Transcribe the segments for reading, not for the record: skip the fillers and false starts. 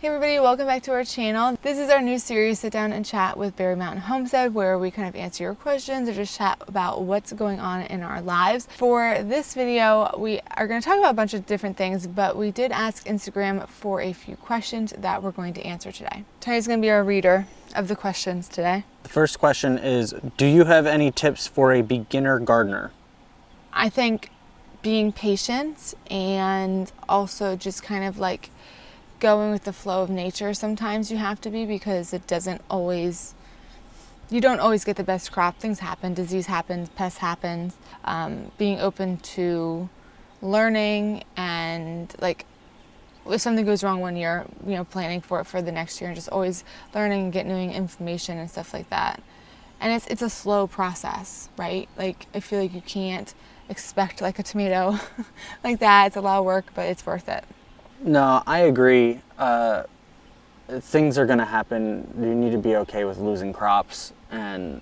Hey everybody, welcome back to our channel. This is our new series, Sit Down and Chat with Berry Mountain Homestead, where we kind of answer your questions or just chat about what's going on in our lives. For this video, we are going to talk about a bunch of different things, but we did ask Instagram for a few questions that we're going to answer today. Tony's going to be our reader of the questions today. The first question is, do you have any tips for a beginner gardener? I think being patient and also just kind of like going with the flow of nature. Sometimes you have to be, because you don't always get the best crop. Things happen, disease happens, pests happens. Being open to learning, and like if something goes wrong one year, planning for it for the next year, and just always learning and getting new information and stuff like that. And it's a slow process, right? Like I feel like you can't expect like a tomato like that. It's a lot of work, but it's worth it. No, I agree. Things are going to happen. You need to be okay with losing crops, and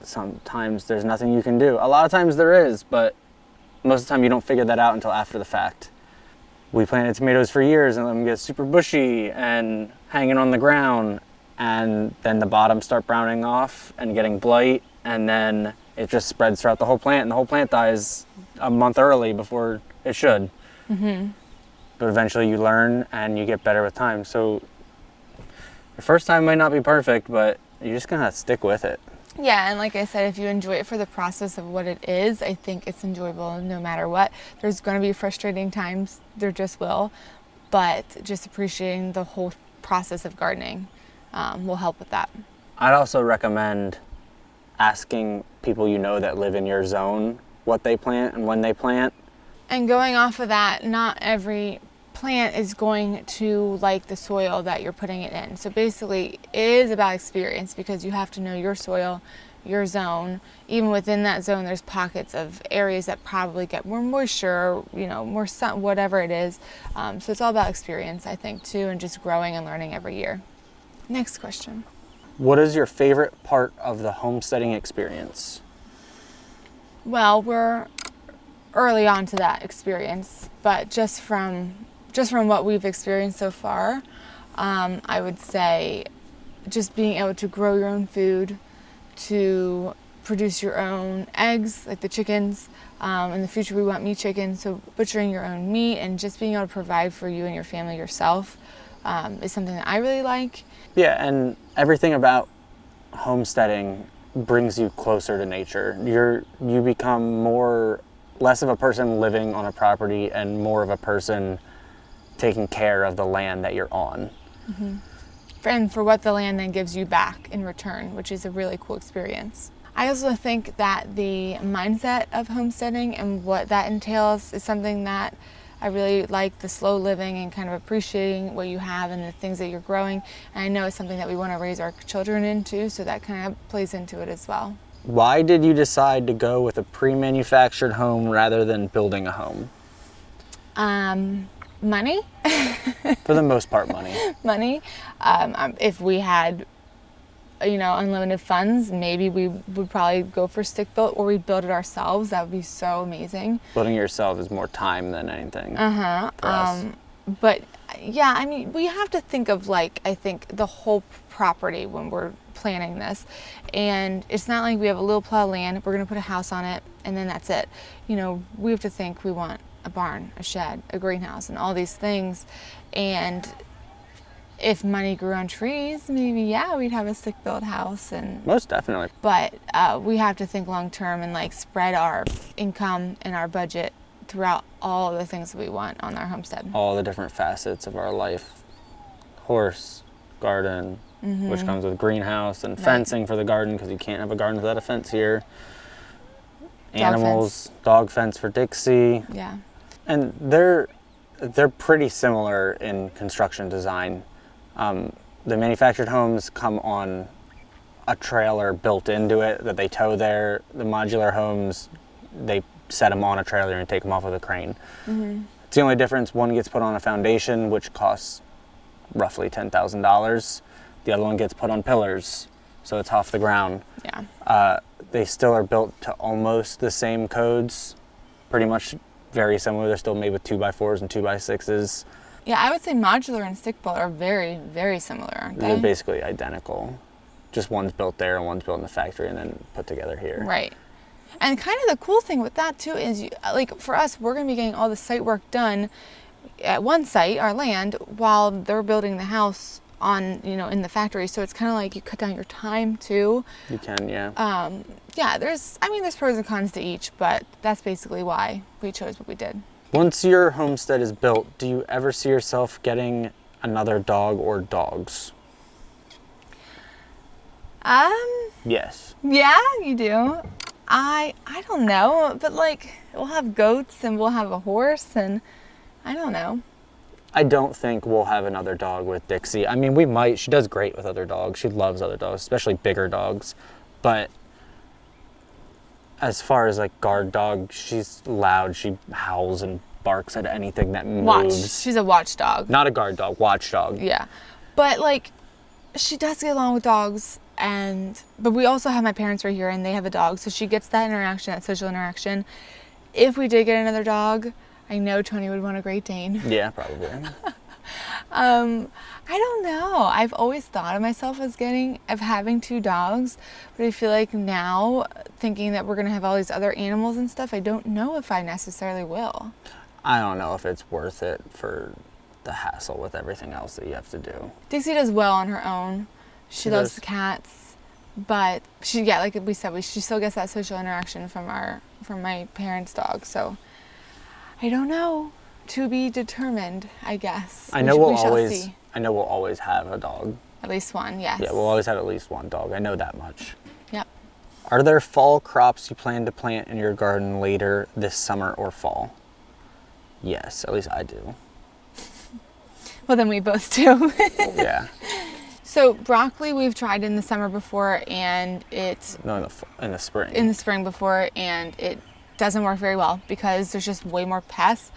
sometimes there's nothing you can do. A lot of times there is, but most of the time you don't figure that out until after the fact. We planted tomatoes for years and let them get super bushy and hanging on the ground, and then the bottoms start browning off and getting blight, and then it just spreads throughout the whole plant, and the whole plant dies a month early before it should. Mm-hmm. But eventually you learn and you get better with time. So your first time might not be perfect, but you're just gonna stick with it. Yeah, and like I said, if you enjoy it for the process of what it is, I think it's enjoyable no matter what. There's gonna be frustrating times, there just will, but just appreciating the whole process of gardening will help with that. I'd also recommend asking people you know that live in your zone what they plant and when they plant. And going off of that, not every plant is going to like the soil that you're putting it in. So basically, it is about experience, because you have to know your soil, your zone. Even within that zone, there's pockets of areas that probably get more moisture, more sun, whatever it is. So it's all about experience, I think, too, and just growing and learning every year. Next question. What is your favorite part of the homesteading experience? Well, we're early on to that experience, but just from what we've experienced so far, I would say just being able to grow your own food, to produce your own eggs, like the chickens. In the future, we want meat chickens, so butchering your own meat and just being able to provide for you and your family yourself is something that I really like. Yeah, and everything about homesteading brings you closer to nature. You become less of a person living on a property and more of a person taking care of the land that you're on. Mm-hmm. And for what the land then gives you back in return, which is a really cool experience. I also think that the mindset of homesteading and what that entails is something that I really like, the slow living and kind of appreciating what you have and the things that you're growing. And I know it's something that we want to raise our children into, so that kind of plays into it as well. Why did you decide to go with a pre-manufactured home rather than building a home? Money. For the most part, money. Money. If we had, unlimited funds, maybe we would probably go for stick built, or we'd build it ourselves. That would be so amazing. Building it yourself is more time than anything. For us. But yeah, we have to think of I think the whole property when we're planning this, and it's not like we have a little plot of land, we're going to put a house on it, and then that's it. We have to think we want a barn, a shed, a greenhouse, and all these things. And if money grew on trees, maybe we'd have a stick-built house. And most definitely. But we have to think long term and spread our income and our budget throughout all of the things that we want on our homestead. All the different facets of our life: horse, garden, mm-hmm. which comes with greenhouse, and fencing for the garden, because you can't have a garden without a fence here. Animals, dog fence for Dixie. Yeah. And they're pretty similar in construction design. The manufactured homes come on a trailer built into it that they tow there. The modular homes, they set them on a trailer and take them off with a crane. Mm-hmm. It's the only difference. One gets put on a foundation, which costs roughly $10,000. The other one gets put on pillars, so it's off the ground. Yeah. They still are built to almost the same codes, pretty much very similar. They're still made with 2x4s and 2x6s. Yeah, I would say modular and stick-built are very, very similar, aren't they? They're basically identical. Just one's built there and one's built in the factory and then put together here. Right. And kind of the cool thing with that too is, like for us, we're going to be getting all the site work done at one site, our land, while they're building the house on, in the factory. So it's kind of like you cut down your time too. You can, yeah. Yeah, there's pros and cons to each, but that's basically why we chose what we did. Once your homestead is built, do you ever see yourself getting another dog or dogs? Yes. Yeah, you do. I don't know, but like we'll have goats and we'll have a horse and I don't know. I don't think we'll have another dog with Dixie. I mean, we might. She does great with other dogs. She loves other dogs, especially bigger dogs. But as far as like guard dog, she's loud. She howls and barks at anything that moves. Watch. She's a watchdog. Not a guard dog, watchdog. Yeah. But like she does get along with dogs, but we also have my parents right here and they have a dog, so she gets that interaction, that social interaction. If we did get another dog, I know Tony would want a Great Dane. Yeah, probably. I don't know. I've always thought of myself as having 2 dogs, but I feel like now, thinking that we're going to have all these other animals and stuff, I don't know if I necessarily will. I don't know if it's worth it for the hassle with everything else that you have to do. Dixie does well on her own. She loves the cats, but like we said, she still gets that social interaction from my parents' dog. So I don't know. To be determined, I guess. I know we'll always have a dog. At least one, yes. Yeah, we'll always have at least one dog. I know that much. Yep. Are there fall crops you plan to plant in your garden later this summer or fall? Yes, at least I do. Well, then we both do. Yeah. So broccoli we've tried in the summer before, and No, in the spring. In the spring before, and it doesn't work very well because there's just way more pests.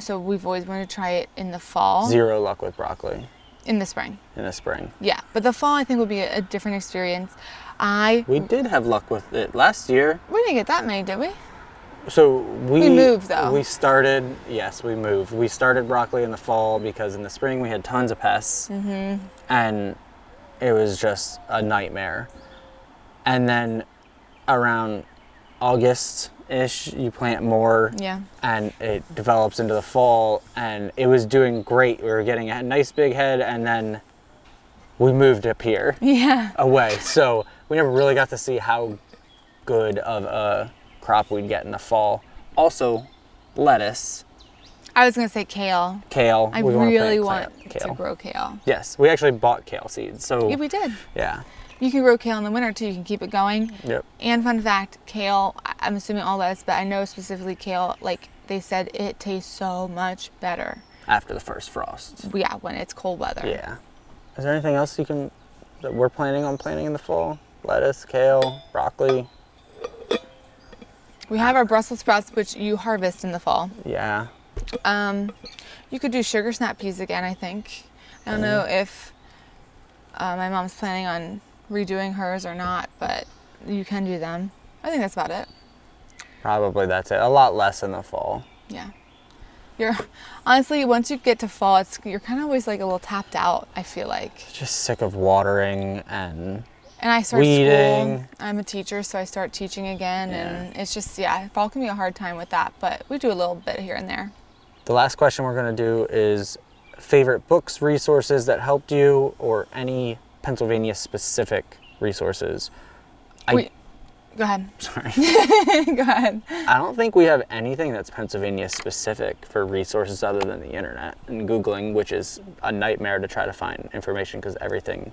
So we've always wanted to try it in the fall. 0 luck with broccoli. In the spring. In the spring. Yeah, but the fall I think will be a different experience. We did have luck with it last year. We didn't get that many, did we? So we moved though. We moved. We started broccoli in the fall because in the spring we had tons of pests. Mm-hmm. And it was just a nightmare. And then around August-ish, you plant more. Yeah. And it develops into the fall, and it was doing great. We were getting a nice big head, and then we moved up here. Yeah. Away. So we never really got to see how good of a crop we'd get in the fall. Also, lettuce. I was going to say kale. Kale. I really want to grow kale. Yes, we actually bought kale seeds. So yeah, we did. Yeah. You can grow kale in the winter too. You can keep it going. Yep. And fun fact, kale, I'm assuming all lettuce, but I know specifically kale, like they said, it tastes so much better. After the first frost. Yeah, when it's cold weather. Yeah. Is there anything else that we're planning on planting in the fall? Lettuce, kale, broccoli. We have our Brussels sprouts, which you harvest in the fall. Yeah. You could do sugar snap peas again, I think. I don't know if my mom's planning on redoing hers or not, but you can do them. I think that's about it. Probably that's it. A lot less in the fall. Yeah. Honestly, once you get to fall, you're kind of always like a little tapped out, I feel like. Just sick of watering and I start weeding. School. I'm a teacher, so I start teaching again, and it's just, fall can be a hard time with that, but we do a little bit here and there. The last question we're going to do is favorite books, resources that helped you, or any Pennsylvania-specific resources. Go ahead. Sorry. Go ahead. I don't think we have anything that's Pennsylvania-specific for resources other than the internet and Googling, which is a nightmare to try to find information because everything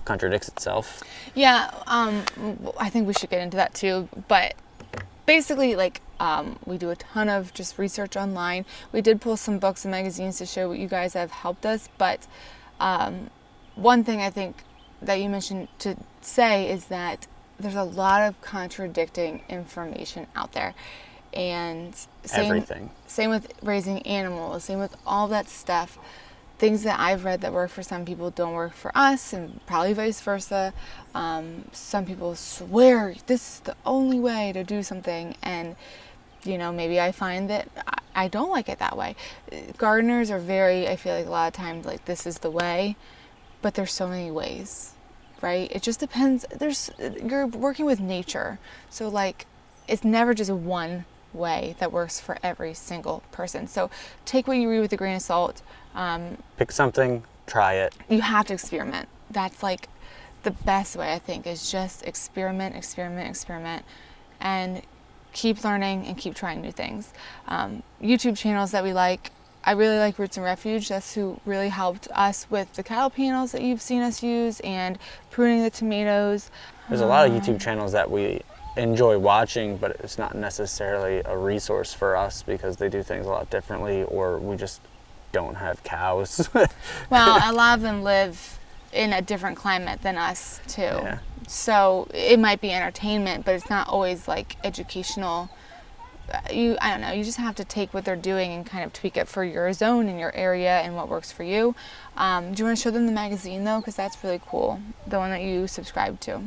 contradicts itself. Yeah, I think we should get into that too, but basically, we do a ton of just research online. We did pull some books and magazines to show what you guys have helped us, but one thing I think that you mentioned to say is that there's a lot of contradicting information out there, and same with raising animals, same with all that stuff. Things that I've read that work for some people don't work for us, and probably vice versa. Some people swear this is the only way to do something, and maybe I find that I don't like it that way. Gardeners are I feel like a lot of times like this is the way, but there's so many ways, right? It just depends. You're working with nature. So like it's never just one way that works for every single person. So take what you read with a grain of salt. Pick something, try it. You have to experiment. That's like the best way, I think, is just experiment, and keep learning and keep trying new things. YouTube channels that we like, I really like Roots and Refuge. That's who really helped us with the cattle panels that you've seen us use and pruning the tomatoes. There's a lot of YouTube channels that we enjoy watching, but it's not necessarily a resource for us because they do things a lot differently, or we just don't have cows. Well, a lot of them live in a different climate than us too. Yeah. So it might be entertainment, but it's not always like educational. I don't know, you just have to take what they're doing and kind of tweak it for your zone and your area and what works for you. Do you want to show them the magazine though? Because that's really cool, the one that you subscribe to.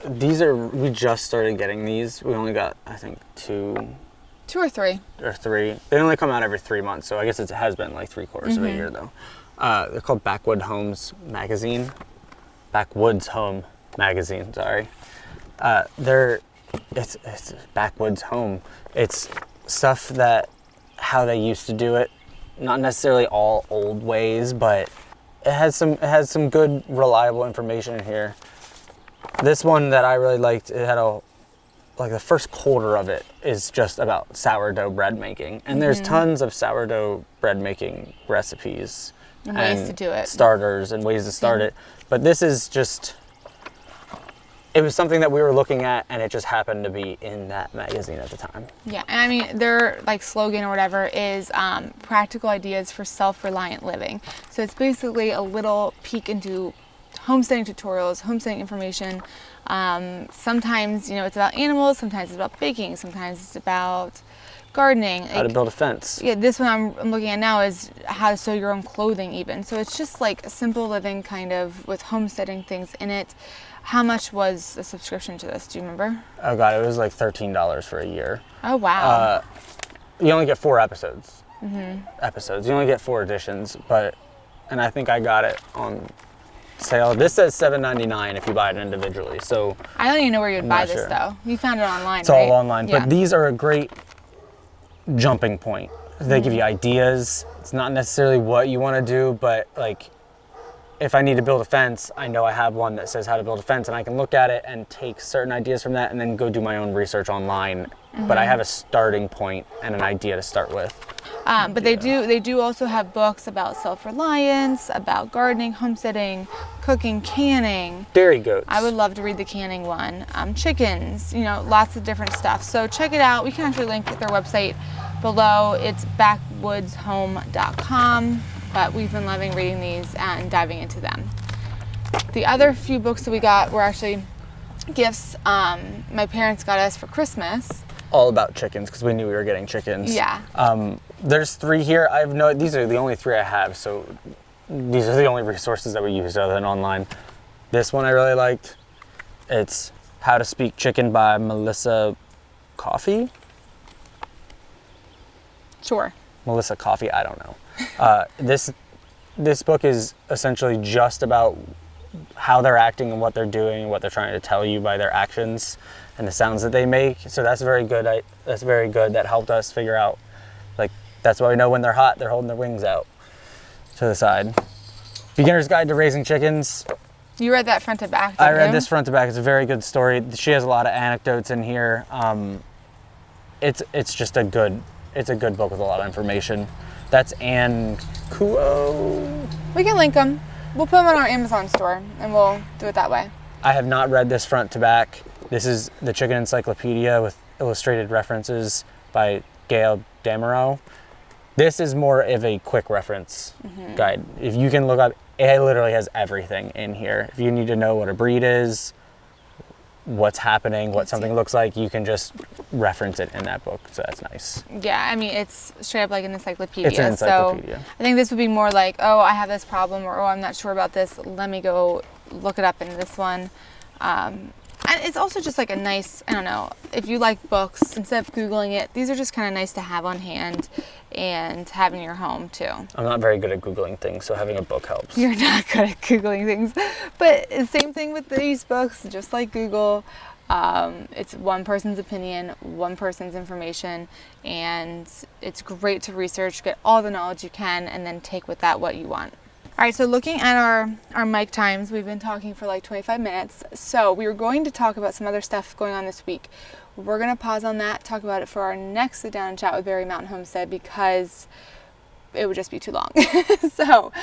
We just started getting these. We only got, I think, two or three. They only come out every 3 months, so I guess it has been like 3/4 of a year though. They're called Backwoods Home magazine, sorry. It's Backwoods Home. It's stuff that how they used to do it, not necessarily all old ways, but it has some good reliable information in here. This one that I really liked, it had the first quarter of it is just about sourdough bread making, and there's tons of sourdough bread making recipes and ways to do it, starters and ways to start it. But this is just, it was something that we were looking at, and it just happened to be in that magazine at the time. Yeah, and I mean, their like slogan or whatever is practical ideas for self-reliant living. So it's basically a little peek into homesteading tutorials, homesteading information. Sometimes, it's about animals, sometimes it's about baking, sometimes it's about gardening. How to build a fence. Yeah, this one I'm looking at now is how to sew your own clothing even. So it's just like a simple living kind of with homesteading things in it. How much was the subscription to this? Do you remember? Oh God, it was like $13 for a year. Oh wow. You only get 4 episodes. You only get 4 editions, and I think I got it on sale. This says $7.99 if you buy it individually. So I don't even know where you'd buy this though. You found it online, It's right? all online, Yeah. but these are a great jumping point. They give you ideas. It's not necessarily what you want to do, but like if I need to build a fence, I know I have one that says how to build a fence, and I can look at it and take certain ideas from that and then go do my own research online. But I have a starting point and an idea to start with. But they do also have books about self-reliance, about gardening, homesteading, cooking, canning. Dairy goats. I would love to read the canning one. Chickens, lots of different stuff. So check it out. We can actually link their website below. It's backwoodshome.com. But we've been loving reading these and diving into them. The other few books that we got were actually gifts my parents got us for Christmas. All about chickens, because we knew we were getting chickens. Yeah. There's 3 here. These are the only 3 I have, so these are the only resources that we use other than online. This one I really liked. It's How to Speak Chicken by Melissa Coffee. Sure. Melissa Coffee, I don't know. This book is essentially just about how they're acting and what they're doing, what they're trying to tell you by their actions and the sounds that they make. So that's very good. That's very good. That helped us figure out, like, that's why we know when they're hot, they're holding their wings out to the side. Beginner's Guide to Raising Chickens. You read that front to back, I read this front to back. It's a very good story. She has a lot of anecdotes in here. It's just a good book with a lot of information. That's Ann Kuo. We can link them. We'll put them on our Amazon store, and we'll do it that way. I have not read this front to back. This is the Chicken Encyclopedia with illustrated references by Gail Damerow. This is more of a quick reference guide. If you can look up, it literally has everything in here. If you need to know what a breed is, what's happening, what something looks like, you can just reference it in that book. So that's nice. Yeah, I mean, it's straight up like an encyclopedia. It's an encyclopedia. So I think this would be more like, oh, I have this problem, or oh, I'm not sure about this. Let me go look it up in this one. And And it's also just like a nice, I don't know, if you like books, instead of Googling it, these are just kind of nice to have on hand and have in your home too. I'm not very good at Googling things, so having a book helps. You're not good at Googling things. But same thing with these books, just like Google. It's one person's opinion, one person's information, and it's great to research, get all the knowledge you can, and then take with that what you want. All right, so looking at our mic times, we've been talking for like 25 minutes. So we were going to talk about some other stuff going on this week. We're going to pause on that, talk about it for our next sit down and chat with Barry Mountain Homestead, because it would just be too long. So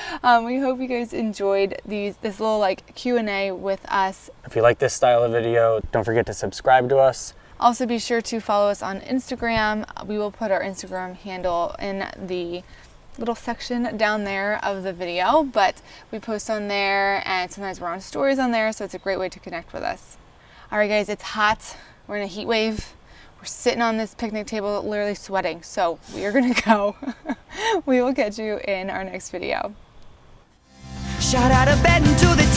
we hope you guys enjoyed this little like Q&A with us. If you like this style of video, don't forget to subscribe to us. Also be sure to follow us on Instagram. We will put our Instagram handle in the little section down there of the video, but we post on there, and sometimes we're on stories on there, so it's a great way to connect with us. All right guys, it's hot. We're in a heat wave. We're sitting on this picnic table literally sweating, so we are gonna go. We will catch you in our next video. Shot out of bed into the